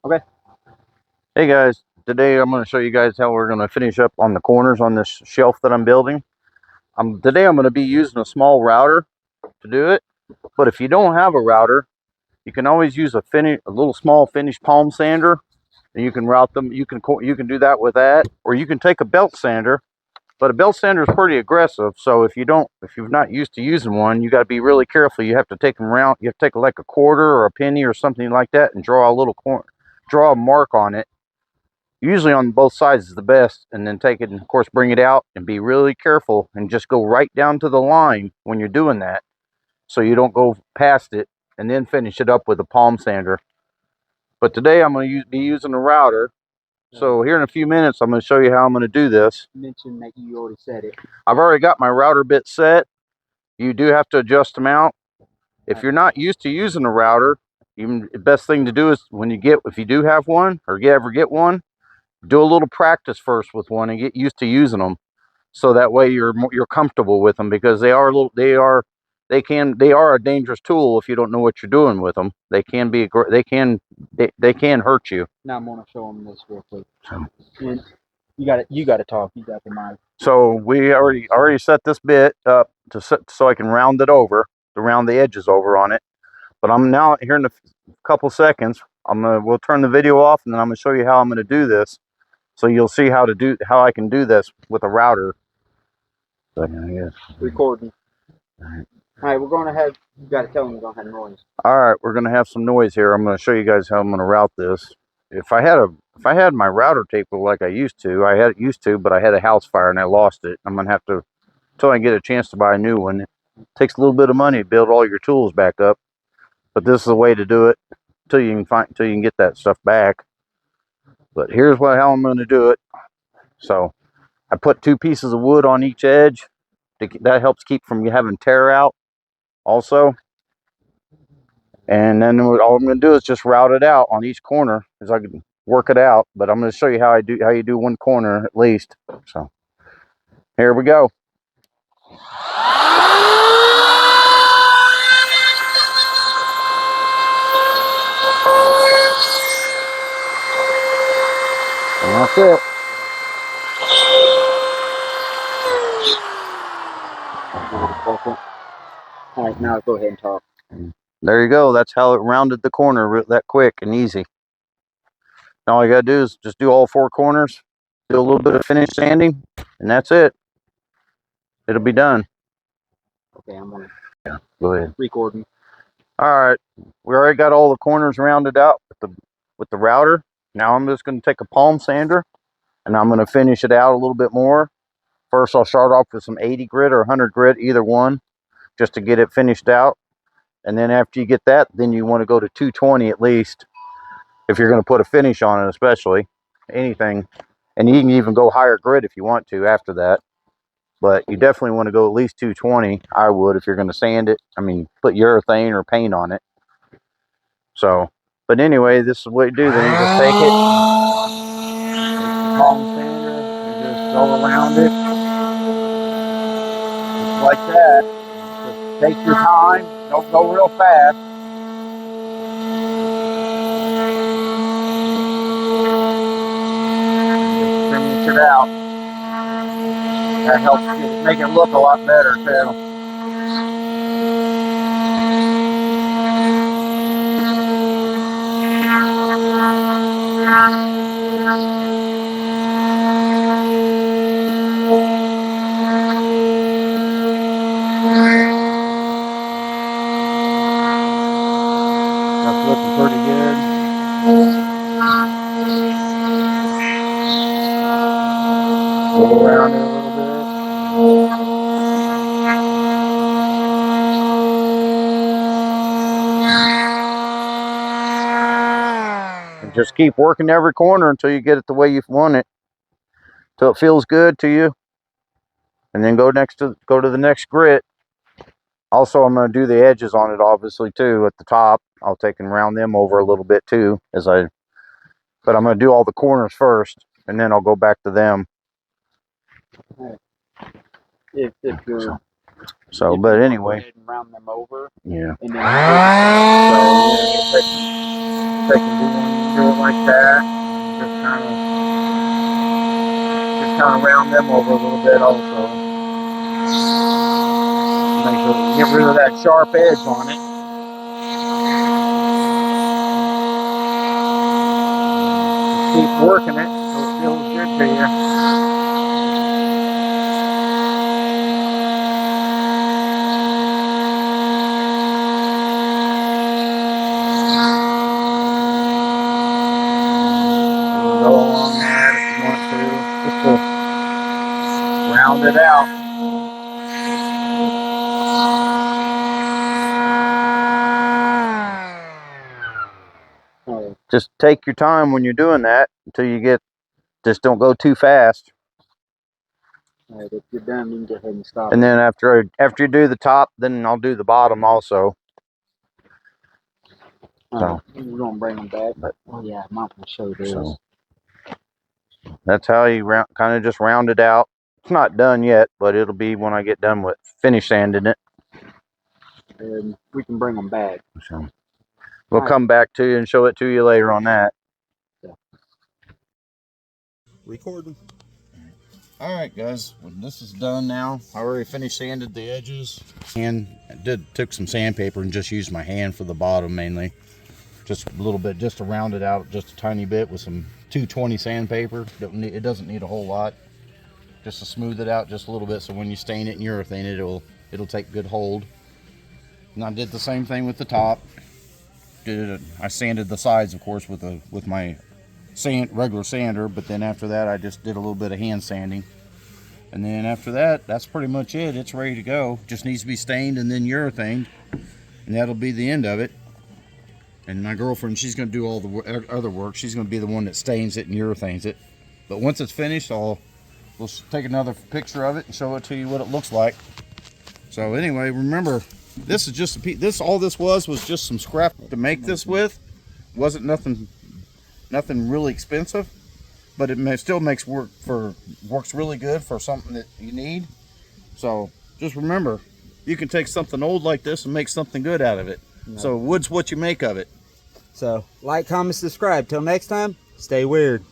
Okay. Hey guys, today I'm going to show you guys how we're going to finish up on the corners on this shelf that I'm building. Today I'm going to be using a small router to do it, but if you don't have a router, you can always use a little small finish palm sander, and you can route them. You can do that with that, or you can take a belt sander. But a belt sander is pretty aggressive, so if you're not used to using one, you got to be really careful. You have to take them around. You have to take like a quarter or a penny or something like that, and draw a mark on it. Usually on both sides is the best, and then take it and of course bring it out and be really careful and just go right down to the line when you're doing that, so you don't go past it, and then finish it up with a palm sander. But today I'm going to be using a router, so here in a few minutes I'm going to show you how I'm going to do this. You mentioned that you already said it. I've already got my router bit set. You do have to adjust them out. If you're not used to using a router, the best thing to do is if you do have one or you ever get one, do a little practice first with one and get used to using them, so that way you're comfortable with them, because they are a dangerous tool if you don't know what you're doing with them. They can hurt you. Now I'm gonna show them this real quick. And you got to talk. You got the mic. So we already set this bit up so I can round the edges over on it. But I'm now here in a couple seconds. We'll turn the video off, and then I'm gonna show you how I'm gonna do this. So you'll see how I can do this with a router. Recording. All right, we're going to have. You got to tell them we're going to have noise. All right, we're going to have some noise here. I'm going to show you guys how I'm going to route this. If I had my router tape like I used to, but I had a house fire and I lost it. I'm going to have to, until I get a chance to buy a new one. It takes a little bit of money to build all your tools back up, but this is the way to do it until you can get that stuff back. But here's how I'm going to do it. So I put 2 pieces of wood on each edge. That helps keep from having tear out also. And then all I'm going to do is just route it out on each corner as I can work it out. But I'm going to show you how you do one corner at least. So here we go. And that's it. All right, now go ahead and talk. There you go. That's how it rounded the corner that quick and easy. Now all you got to do is just do all 4 corners, do a little bit of finish sanding, and that's it. It'll be done. Okay, I'm going to go ahead. Recording. All right, we already got all the corners rounded out with the router. Now I'm just going to take a palm sander and I'm going to finish it out a little bit more. First, I'll start off with some 80 grit or 100 grit, either one, just to get it finished out. And then after you get that, then you want to go to 220 at least, if you're going to put a finish on it, especially anything. And you can even go higher grit if you want to after that. But you definitely want to go at least 220, I would, if you're going to sand it. I mean, put urethane or paint on it. So, but anyway, this is what you do. Then you just take it, palm sander, and just go around it, just like that. Just take your time. Don't go real fast. Just finish it out. That helps make it look a lot better too. That's looking pretty good. Go around it a little bit. And just keep working every corner until you get it the way you want it, till it feels good to you. And then go to the next grit. Also, I'm going to do the edges on it, obviously, too, at the top. I'll take and round them over a little bit, too, but I'm going to do all the corners first, and then I'll go back to them. If you're... But anyway. Go ahead and round them over. Yeah. And then... So, do it like that. Just kind of round them over a little bit also. Make sure get rid of that sharp edge on it. Keep working it so it feels good to you. Go along that if you want to, just to round it out. Just take your time when you're doing that until you get, just don't go too fast. All right, if you're done, you can go ahead and stop. And then after you do the top, then I'll do the bottom also. So we're gonna bring them back. But oh yeah, I'm not gonna show this. So that's how you kind of just round it out. It's not done yet, but it'll be when I get done with finish sanding it. And we can bring them back. So we'll come back to you and show it to you later on that. Yeah. Recording. All right, guys, well, this is done now. I already finished sanded the edges and took some sandpaper and just used my hand for the bottom mainly. Just a little bit, just to round it out just a tiny bit with some 220 sandpaper. It doesn't need a whole lot. Just to smooth it out just a little bit so when you stain it in urethane, it'll take good hold. And I did the same thing with the top. I sanded the sides, of course, with my regular sander, but then after that I just did a little bit of hand sanding, and then after that, that's pretty much it. It's ready to go. Just needs to be stained and then urethaned, and that'll be the end of it. And my girlfriend, she's going to do all the other work. She's going to be the one that stains it and urethanes it. But once it's finished, we'll take another picture of it and show it to you what it looks like. So anyway, remember, this is just all this was just some scrap to make this with. Wasn't nothing really expensive, but it still works really good for something that you need. So just remember, you can take something old like this and make something good out of it. Yeah. So wood's what you make of it. So like, comment, subscribe. Till next time, stay weird.